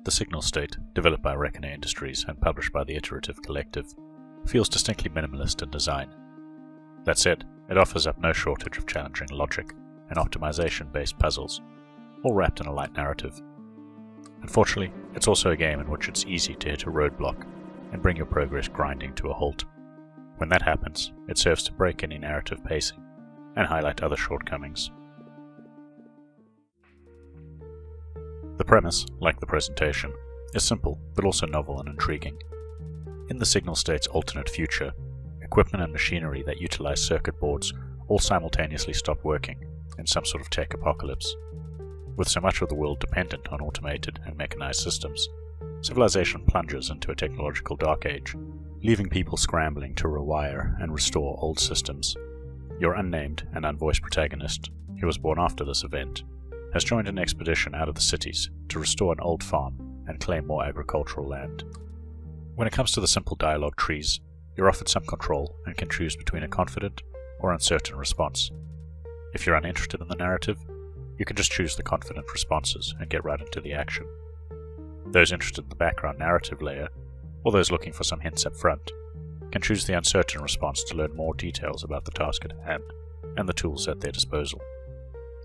the signal state, developed by Reckoner Industries and published by the Iterative collective, feels distinctly minimalist in design. That said, it offers up no shortage of challenging logic and optimization-based puzzles, all wrapped in a light narrative. Unfortunately, it's also a game in which it's easy to hit a roadblock and bring your progress grinding to a halt. When that happens, it serves to break any narrative pacing and highlight other shortcomings. The premise, like the presentation, is simple but also novel and intriguing. In the signal state's alternate future, equipment and machinery that utilize circuit boards all simultaneously stop working in some sort of tech apocalypse. With so much of the world dependent on automated and mechanized systems, civilization plunges into a technological dark age, leaving people scrambling to rewire and restore old systems. Your unnamed and unvoiced protagonist, who was born after this event, has joined an expedition out of the cities to restore an old farm and claim more agricultural land. When it comes to the simple dialogue trees, you're offered some control and can choose between a confident or uncertain response. If you're uninterested in the narrative, you can just choose the confident responses and get right into the action. Those interested in the background narrative layer, or those looking for some hints up front, can choose the uncertain response to learn more details about the task at hand and the tools at their disposal.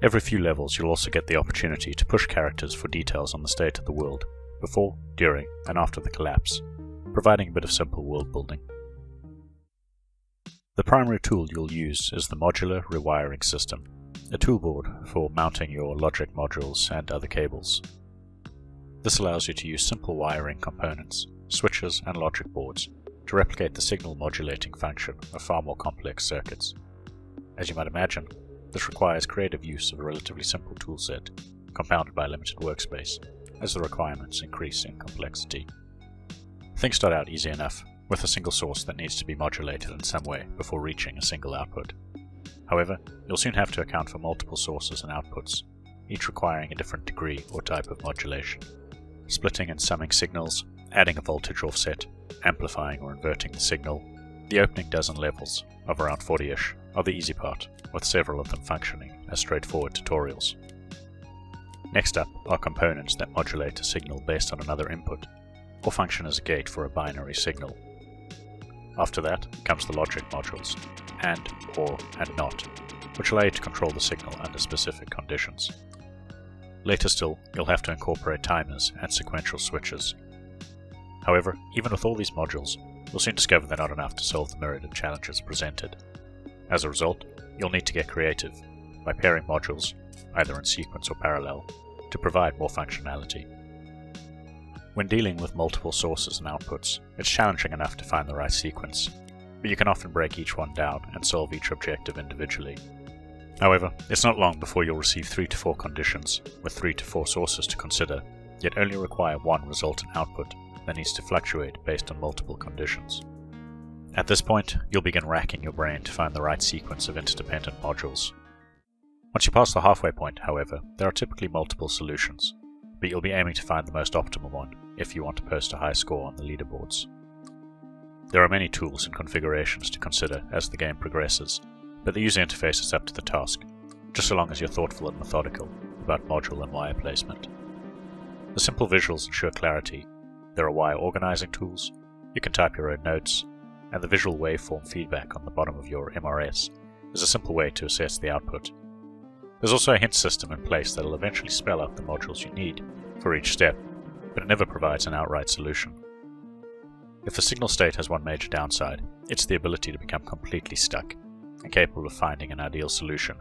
Every few levels you'll also get the opportunity to push characters for details on the state of the world, before, during, and after the collapse, providing a bit of simple world building. The primary tool you'll use is the modular rewiring system, a toolboard for mounting your logic modules and other cables. This allows you to use simple wiring components, switches, and logic boards to replicate the signal modulating function of far more complex circuits. As you might imagine, this requires creative use of a relatively simple toolset, compounded by limited workspace, as the requirements increase in complexity. Things start out easy enough, with a single source that needs to be modulated in some way before reaching a single output. However, you'll soon have to account for multiple sources and outputs, each requiring a different degree or type of modulation. Splitting and summing signals, adding a voltage offset, amplifying or inverting the signal, the opening dozen levels, of around 40-ish, are the easy part, with several of them functioning as straightforward tutorials. Next up are components that modulate a signal based on another input, or function as a gate for a binary signal. After that comes the logic modules, and, or, and not, which allow you to control the signal under specific conditions. Later still, you'll have to incorporate timers and sequential switches. However, even with all these modules, you'll soon discover they're not enough to solve the myriad of challenges presented. As a result, you'll need to get creative by pairing modules, either in sequence or parallel, to provide more functionality. When dealing with multiple sources and outputs, it's challenging enough to find the right sequence, but you can often break each one down and solve each objective individually. However, it's not long before you'll receive 3 to 4 conditions, with 3 to 4 sources to consider, yet only require one resultant output that needs to fluctuate based on multiple conditions. At this point, you'll begin racking your brain to find the right sequence of interdependent modules. Once you pass the halfway point, however, there are typically multiple solutions, but you'll be aiming to find the most optimal one if you want to post a high score on the leaderboards. There are many tools and configurations to consider as the game progresses, but the user interface is up to the task, just so long as you're thoughtful and methodical about module and wire placement. The simple visuals ensure clarity. There are wire organizing tools, you can type your own notes, and the visual waveform feedback on the bottom of your MRS is a simple way to assess the output. There's also a hint system in place that will eventually spell out the modules you need for each step, but it never provides an outright solution. If the signal state has one major downside, it's the ability to become completely stuck, incapable of finding an ideal solution,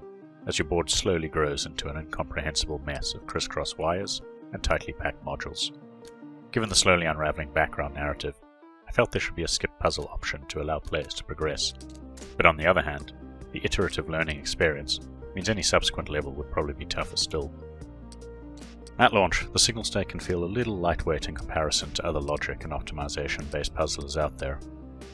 as your board slowly grows into an incomprehensible mess of crisscross wires and tightly packed modules. Given the slowly unraveling background narrative, I felt there should be a skip puzzle option to allow players to progress, but on the other hand, the iterative learning experience means any subsequent level would probably be tougher still. At launch, the signal state can feel a little lightweight in comparison to other logic and optimization-based puzzlers out there,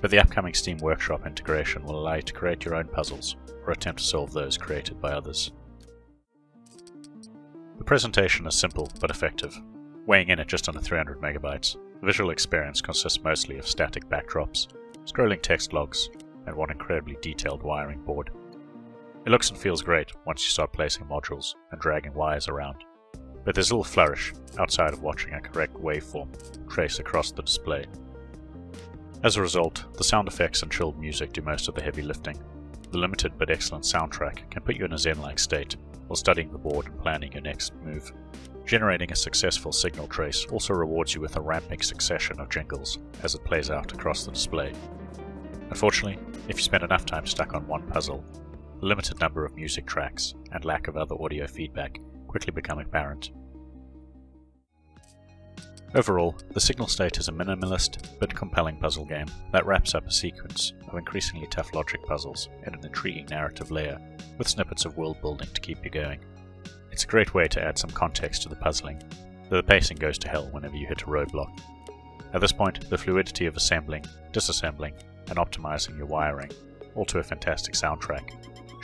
but the upcoming Steam Workshop integration will allow you to create your own puzzles, or attempt to solve those created by others. The presentation is simple but effective. Weighing in at just under 300 megabytes, the visual experience consists mostly of static backdrops, scrolling text logs, and one incredibly detailed wiring board. It looks and feels great once you start placing modules and dragging wires around, but there's little flourish outside of watching a correct waveform trace across the display. As a result, the sound effects and chilled music do most of the heavy lifting. The limited but excellent soundtrack can put you in a zen-like state while studying the board and planning your next move. Generating a successful signal trace also rewards you with a ramping succession of jingles as it plays out across the display. Unfortunately, if you spend enough time stuck on one puzzle, the limited number of music tracks and lack of other audio feedback quickly become apparent. Overall, The Signal State is a minimalist but compelling puzzle game that wraps up a sequence of increasingly tough logic puzzles in an intriguing narrative layer with snippets of world building to keep you going. It's a great way to add some context to the puzzling, though the pacing goes to hell whenever you hit a roadblock. At this point, the fluidity of assembling, disassembling, and optimizing your wiring, all to a fantastic soundtrack,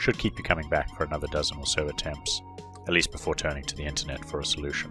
should keep you coming back for another dozen or so attempts, at least before turning to the internet for a solution.